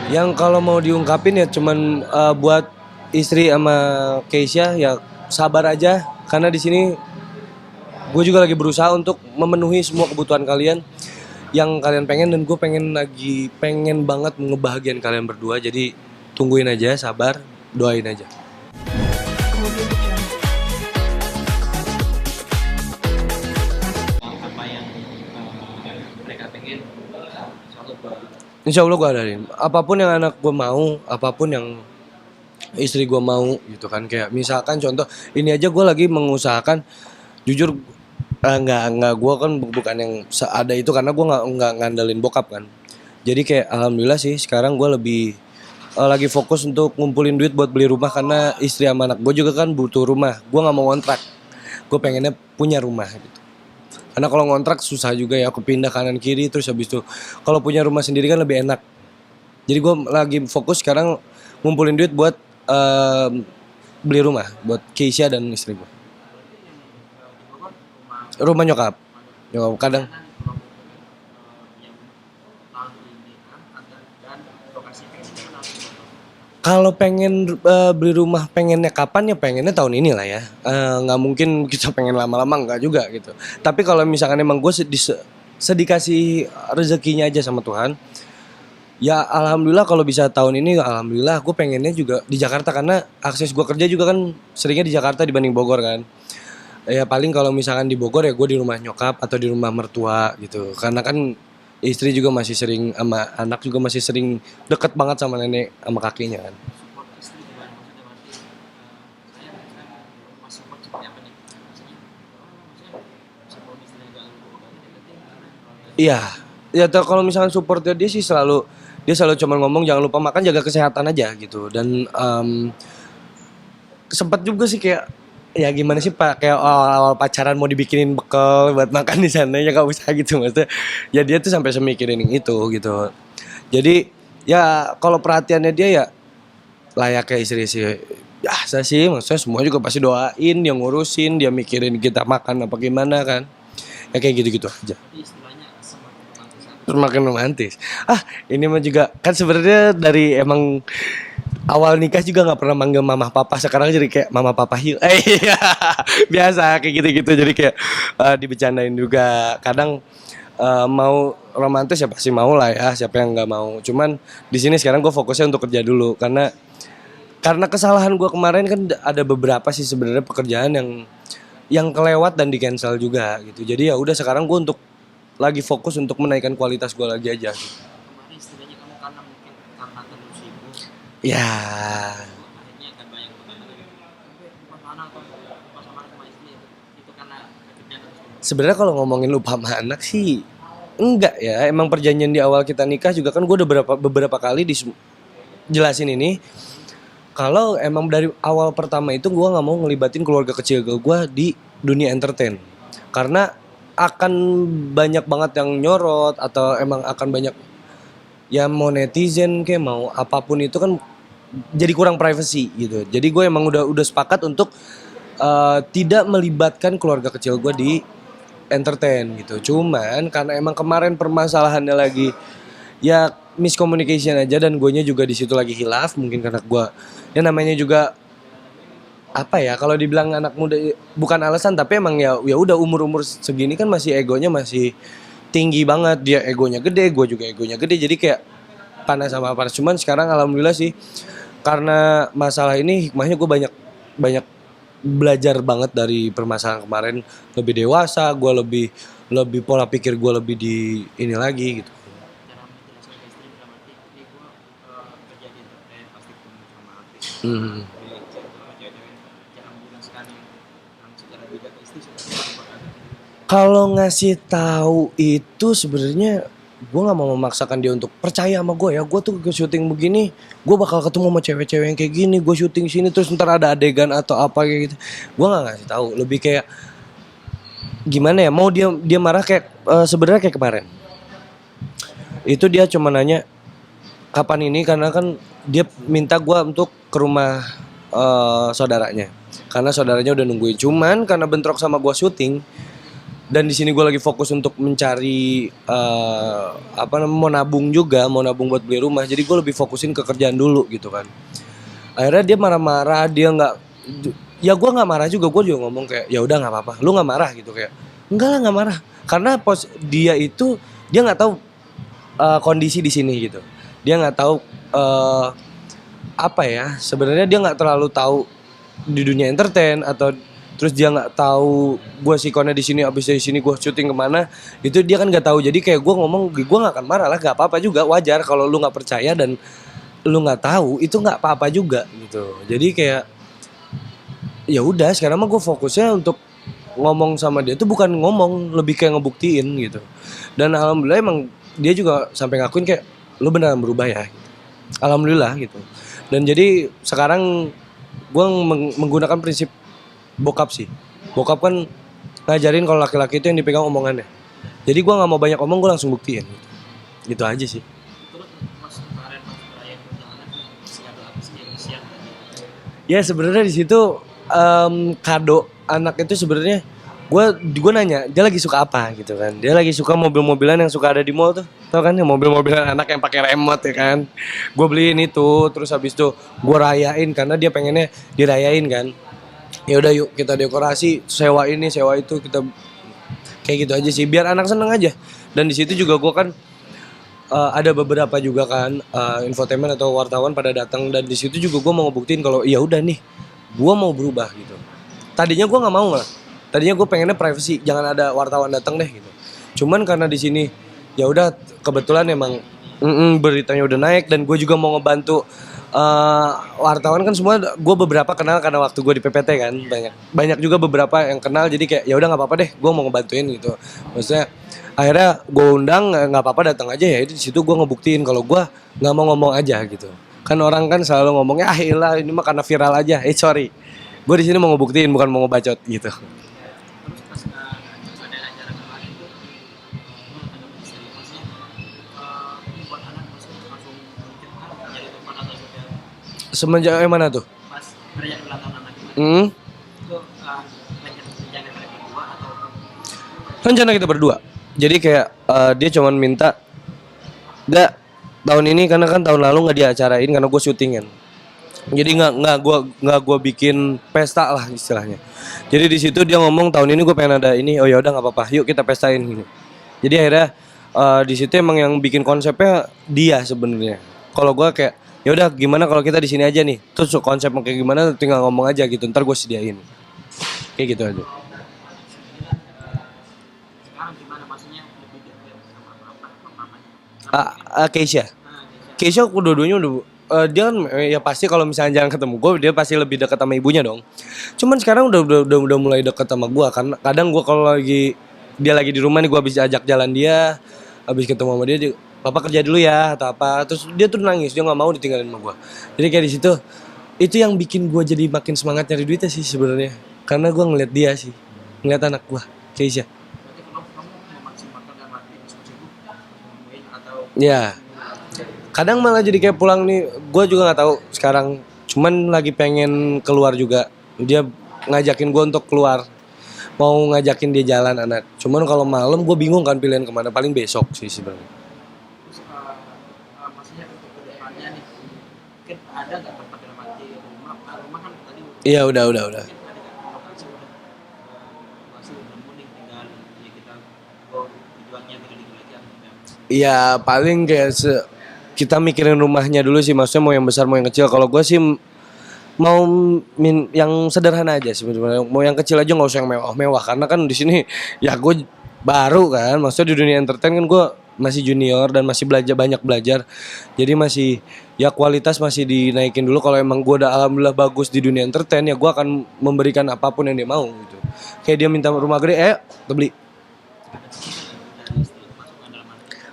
Yang kalau mau diungkapin ya cuman buat istri sama Keisha ya sabar aja karena di sini gue juga lagi berusaha untuk memenuhi semua kebutuhan kalian yang kalian pengen dan gue pengen banget ngebahagiain kalian berdua jadi tungguin aja sabar doain aja. Apa yang mereka pengen selalu Insya Allah gue adain apapun yang anak gue mau apapun yang istri gue mau gitu kan kayak misalkan contoh ini aja gue lagi mengusahakan jujur nggak gue kan bukan yang seada itu karena gue nggak ngandelin bokap kan jadi kayak alhamdulillah sih sekarang gue lebih lagi fokus untuk ngumpulin duit buat beli rumah karena istri sama anak gue juga kan butuh rumah gue nggak mau ngontrak gue pengennya punya rumah gitu karena kalau ngontrak susah juga ya aku pindah kanan kiri terus habis itu kalau punya rumah sendiri kan lebih enak jadi gue lagi fokus sekarang ngumpulin duit buat beli rumah buat Keisha dan istri gue. Rumah nyokap. Nyokap kadang yang tahun ini kan ada dan lokasi pengen kalau pengen beli rumah pengennya kapan ya pengennya tahun ini lah ya. Nggak mungkin kita pengen lama-lama nggak juga gitu. Tapi kalau misalkan emang gue sedikasih rezekinya aja sama Tuhan, ya alhamdulillah kalau bisa tahun ini alhamdulillah gue pengennya juga di Jakarta karena akses gue kerja juga kan seringnya di Jakarta dibanding Bogor kan. Ya paling kalau misalkan di Bogor ya gue di rumah nyokap atau di rumah mertua gitu. Karena kan istri juga masih sering sama anak juga masih sering deket banget sama nenek sama kakinya kan. support istri gimana maksudnya berarti saya masih support seperti apa nih maksudnya support istri agak deketin Iya, ya kalau misalkan supportnya dia selalu cuma ngomong jangan lupa makan jaga kesehatan aja gitu dan sempat juga sih kayak ya gimana sih pak kayak awal-awal pacaran mau dibikinin bekal buat makan di sana ya gak usah gitu maksudnya ya dia tuh sampai semikirin itu gitu jadi ya kalau perhatiannya dia ya layaknya istri sih biasa sih maksudnya semua juga pasti doain dia ngurusin dia mikirin kita makan apa gimana kan ya kayak gitu-gitu aja berarti istilahnya semakin romantis semakin romantis ini mah juga kan sebenarnya dari emang awal nikah juga nggak pernah manggil mama papa sekarang jadi kayak mama papa yuk iya biasa kayak gitu-gitu jadi kayak dibecandain juga kadang mau romantis ya pasti mau lah ya siapa yang nggak mau cuman di sini sekarang gue fokusnya untuk kerja dulu karena kesalahan gue kemarin kan ada beberapa sih sebenarnya pekerjaan yang kelewat dan di cancel juga gitu jadi ya udah sekarang gue untuk lagi fokus untuk menaikkan kualitas gue lagi aja gitu. kemarin istilahnya kamu karena mungkin karena terlalu sibuk Ya akhirnya akan banyak pasangan atau pasangan sama istri itu karena efeknya terus sebenarnya kalau ngomongin lupa sama anak sih enggak ya emang perjanjian di awal kita nikah juga kan gue udah beberapa kali dijelasin ini kalau emang dari awal pertama itu gue nggak mau ngelibatin keluarga kecil gue di dunia entertain karena akan banyak banget yang nyorot atau emang akan banyak ya mau netizen kayak mau apapun itu kan jadi kurang privacy gitu jadi gue emang udah sepakat untuk tidak melibatkan keluarga kecil gue di entertain gitu cuman karena emang kemarin permasalahannya lagi ya miscommunication aja dan guanya juga di situ lagi hilaf mungkin karena gua ya namanya juga apa ya kalau dibilang anak muda bukan alasan tapi emang ya udah umur segini kan masih egonya masih tinggi banget dia egonya gede gue juga egonya gede jadi kayak panas sama panas cuman sekarang alhamdulillah sih karena masalah ini hikmahnya gue banyak banyak belajar banget dari permasalahan kemarin lebih dewasa gue lebih lebih pola pikir gue lebih di ini lagi gitu. cara menjelaskan ke istri dalam arti ini gue kerja di entertain pasti ketemu sama artis Hmm. milik cewek-cewek jangan bilang sekali yang secara bijak istri seperti apa kan Kalau ngasih tahu itu sebenarnya gue nggak mau memaksakan dia untuk percaya sama gue ya. Gue tuh ke syuting begini, gue bakal ketemu sama cewek-cewek yang kayak gini. Gue syuting sini terus ntar ada adegan atau apa kayak gitu. Gue nggak ngasih tahu. Lebih kayak gimana ya? Mau dia marah kayak sebenarnya kayak kemarin. Itu dia cuma nanya kapan ini karena kan dia minta gue untuk ke rumah saudaranya. Karena saudaranya udah nungguin. Cuman karena bentrok sama gue syuting, dan di sini gue lagi fokus untuk mencari apa namanya, mau nabung juga, mau nabung buat beli rumah. Jadi gue lebih fokusin ke kerjaan dulu gitu kan. Akhirnya dia marah-marah, dia nggak, ya gue nggak marah juga, gue juga ngomong kayak ya udah nggak apa-apa, lu nggak marah gitu, kayak enggak lah nggak marah, karena dia itu dia nggak tahu kondisi di sini gitu, dia nggak tahu apa ya, sebenarnya dia nggak terlalu tahu di dunia entertain, atau terus dia nggak tahu gue sikonnya di sini, abis dari sini gue syuting kemana, itu dia kan nggak tahu. Jadi kayak gue ngomong, gue nggak akan marah lah, nggak apa-apa juga, wajar kalau lu nggak percaya dan lu nggak tahu, itu nggak apa-apa juga gitu. Jadi kayak ya udah, sekarang mah gue fokusnya untuk ngomong sama dia tuh bukan ngomong, lebih kayak ngebuktiin gitu. Dan alhamdulillah emang dia juga sampai ngakuin kayak lu beneran berubah ya, alhamdulillah gitu. Dan jadi sekarang gue menggunakan prinsip bokap sih. Bokap kan ngajarin kalau laki-laki itu yang dipegang omongannya. Jadi gue nggak mau banyak omong, gue langsung buktiin gitu. Gitu aja sih. Terus pas kemarin pas perayaan perjalanan masih ada apa sih yang siang tadi? Ya sebenarnya di situ kado anak itu sebenarnya gue nanya dia lagi suka apa gitu kan. Dia lagi suka mobil-mobilan yang suka ada di mall tuh, tau kan, yang mobil-mobilan anak yang pakai remote ya kan. Gue beliin itu, terus habis itu gue rayain karena dia pengennya dirayain kan. Ya udah yuk kita dekorasi, sewa ini sewa itu, kita kayak gitu aja sih biar anak seneng aja. Dan di situ juga gue kan ada beberapa juga kan infotainment atau wartawan pada datang, dan di situ juga gue mau ngebuktiin kalau ya udah nih gue mau berubah gitu. Tadinya gue nggak mau lah, tadinya gue pengennya privacy, jangan ada wartawan datang deh gitu. Cuman karena di sini ya udah kebetulan emang beritanya udah naik, dan gue juga mau ngebantu wartawan kan semua. Gue beberapa kenal karena waktu gue di PPT kan, banyak juga beberapa yang kenal, jadi kayak ya udah nggak apa-apa deh, gue mau ngebantuin gitu. Maksudnya akhirnya gue undang, nggak apa-apa datang aja ya. Di situ gue ngebuktiin kalau gue nggak mau ngomong aja gitu. Kan orang kan selalu ngomongnya ah ilah ini mah karena viral aja. Sorry, gue di sini mau ngebuktiin bukan mau ngebacot gitu. Terus pas ada acara kemarin tuh tanggapan istri maksudnya buat anak maksudnya langsung mungkin kan jadi teman atau sudah Semenjak yang mana tuh? pas perayaan ulang tahun anak kemarin Hmm, itu rencana kalian berdua atau rencana kita berdua. Jadi kayak dia cuman minta nggak tahun ini, karena kan tahun lalu nggak diacarain karena gue syuting kan. Jadi nggak gue bikin pesta lah istilahnya. Jadi di situ dia ngomong tahun ini gue pengen ada ini, oh ya udah nggak apa-apa, yuk kita pestain gini. Jadi akhirnya di situ emang yang bikin konsepnya dia sebenarnya. Kalau gue kayak ya udah gimana kalau kita di sini aja nih, terus konsep kayak gimana tinggal ngomong aja gitu, ntar gue sediain. Kayak gitu aja. sekarang gimana maksudnya lebih dekat sama mamanya Keisha. Keisha. Keisha aku dua-duanya udah dia kan ya pasti kalau misalnya jarang ketemu gue, dia pasti lebih dekat sama ibunya dong. Cuman sekarang udah mulai dekat sama gue, karena kadang gue kalau lagi dia lagi di rumah nih, gue bisa ajak jalan dia, habis ketemu sama dia, papa kerja dulu ya atau apa, terus dia tuh nangis, dia nggak mau ditinggalin sama gue. Jadi kayak di situ itu yang bikin gue jadi makin semangat nyari duitnya sih sebenarnya, karena gue ngeliat dia sih, ngeliat anak gue Keisha. Berarti kamu memaksimalkan dalam arti diskusiku nemuin atau Ya, kadang malah jadi kayak pulang nih, gue juga nggak tahu sekarang, cuman lagi pengen keluar juga, dia ngajakin gue untuk keluar, mau ngajakin dia jalan anak. Cuman kalau malam gue bingung kan pilihan kemana, paling besok sih sebenarnya. terus maksudnya untuk kedepannya nih mungkin ada nggak tempat dalam arti rumah kan tadi Iya udah. mungkin ada nggak lokasi udah masih nemu nih tinggal ya kita tujuannya tinggal di lagi atau tidak Iya paling kayak kita mikirin rumahnya dulu sih, maksudnya mau yang besar mau yang kecil. Kalau gue sih mau yang sederhana aja sih sebenarnya. Mau yang kecil aja nggak usah yang mewah-mewah, karena kan di sini ya gue baru kan, maksudnya di dunia entertain kan gue masih junior dan masih banyak belajar. Jadi masih ya kualitas masih dinaikin dulu. Kalau emang gue udah alhamdulillah bagus di dunia entertain, ya gue akan memberikan apapun yang dia mau gitu. Kayak dia minta rumah gede, kita beli. ada dari istri masukan dalam arti ini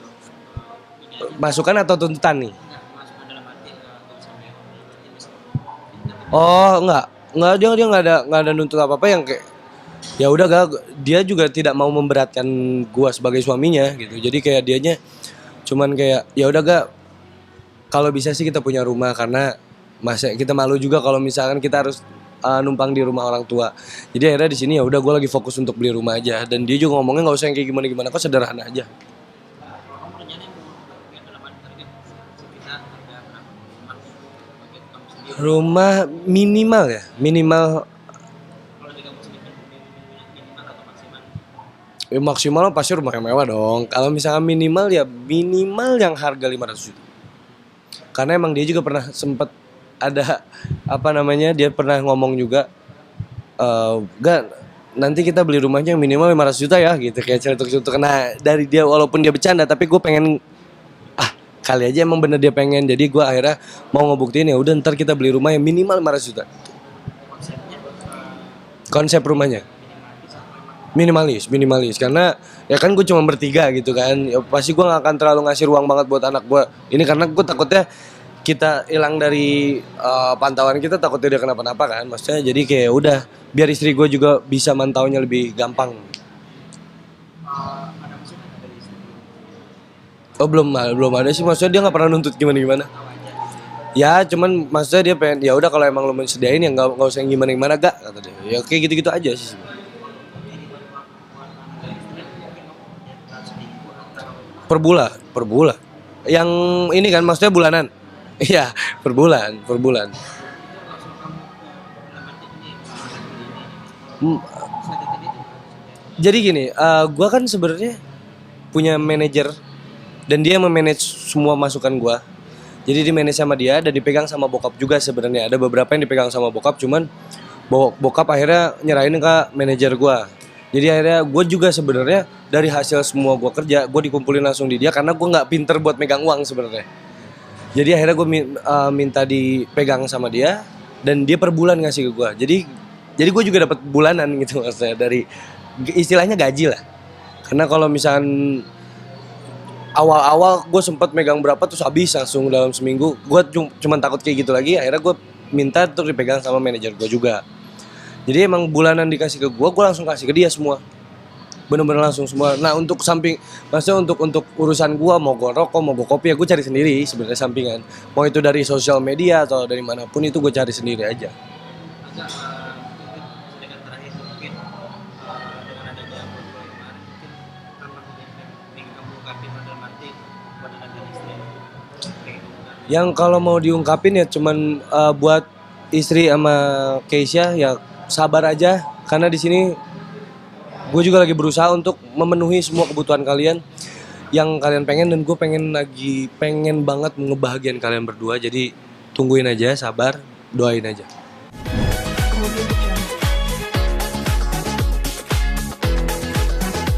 aja Masukan atau tuntutan nih? nggak masukan dalam arti nggak sampai berarti bisa Oh enggak, dia nggak ada nuntut apa apa yang kayak ya udah gak, dia juga tidak mau memberatkan gua sebagai suaminya gitu. Jadi kayak dianya cuman kayak ya udah gak, kalau bisa sih kita punya rumah, karena masa kita malu juga kalau misalkan kita harus numpang di rumah orang tua. Jadi akhirnya di sini ya udah gue lagi fokus untuk beli rumah aja. Dan dia juga ngomongnya nggak usah yang kayak gimana-gimana, kok sederhana aja. Kalau kamu rencananya mau yang dalam target sekitar harga berapa rumah bagi kamu sendiri? Rumah minimal ya, minimal Kalau di kamu sendiri minimal atau maksimal? ya maksimal pasti rumah yang mewah dong. Kalau misalnya minimal ya minimal yang harga 500 juta. Karena emang dia juga pernah sempet ada apa namanya, dia pernah ngomong juga, "Gak, nanti kita beli rumahnya yang minimal 500 juta ya," gitu kayak celutuk-celutuk. Nah dari dia walaupun dia bercanda tapi gue pengen kali aja emang bener dia pengen. Jadi gue akhirnya mau ngebuktiin ya udah ntar kita beli rumah yang minimal 500 juta. Konsepnya Konsep rumahnya minimalis atau emang minimalis karena ya kan gue cuma bertiga gitu kan, ya pasti gue nggak akan terlalu ngasih ruang banget buat anak gue ini karena gue takutnya kita hilang dari pantauan kita, takutnya dia kenapa-napa kan, maksudnya jadi kayak udah biar istri gue juga bisa mantaunya lebih gampang. ada masukan dari istri? Oh belum ada sih, maksudnya dia nggak pernah nuntut gimana-gimana. Tahu aja. Ya cuman maksudnya dia pengen ya udah kalau emang lo mau sediain ya nggak usah yang gimana-gimana gak kata dia, ya kayak gitu-gitu aja sih sebenarnya. Jadi buat anak dan istri mungkin kamu kerja seminggu atau Per bulan yang ini kan maksudnya bulanan. Iya, per bulan. langsung kamu ke dalam arti ini Hmm, selanjutnya itu Jadi gini, gue kan sebenarnya punya manajer dan dia memanage semua masukan gue. Jadi di manage sama dia dan dipegang sama bokap juga sebenarnya. Ada beberapa yang dipegang sama bokap, cuman bokap akhirnya nyerahin ke manajer gue. Jadi akhirnya gue juga sebenarnya dari hasil semua gue kerja, gue dikumpulin langsung di dia karena gue nggak pinter buat megang uang sebenarnya. Jadi akhirnya gue minta dipegang sama dia dan dia per bulan ngasih ke gue. Jadi gue juga dapat bulanan gitu maksudnya dari istilahnya gaji lah. Karena kalau misalkan awal-awal gue sempat megang berapa terus habis langsung dalam seminggu, gue cuman takut kayak gitu lagi. Akhirnya gue minta untuk dipegang sama manajer gue juga. Jadi emang bulanan dikasih ke gue langsung kasih ke dia semua. Bener-bener langsung semua. Nah untuk samping, maksudnya untuk urusan gue mau gue rokok mau gue kopi ya gue cari sendiri sebenarnya sampingan. Mau itu dari sosial media atau dari manapun itu gue cari sendiri aja. agak sedikit terakhir mungkin dengan adanya program kemarin mungkin apa yang kamu ungkapin dalam arti buat anak dan istri kayak gitu kan. Yang kalau mau diungkapin ya cuman buat istri sama Keisha ya sabar aja karena di sini gue juga lagi berusaha untuk memenuhi semua kebutuhan kalian yang kalian pengen dan gue pengen banget ngebahagiain kalian berdua. Jadi tungguin aja, sabar, doain aja.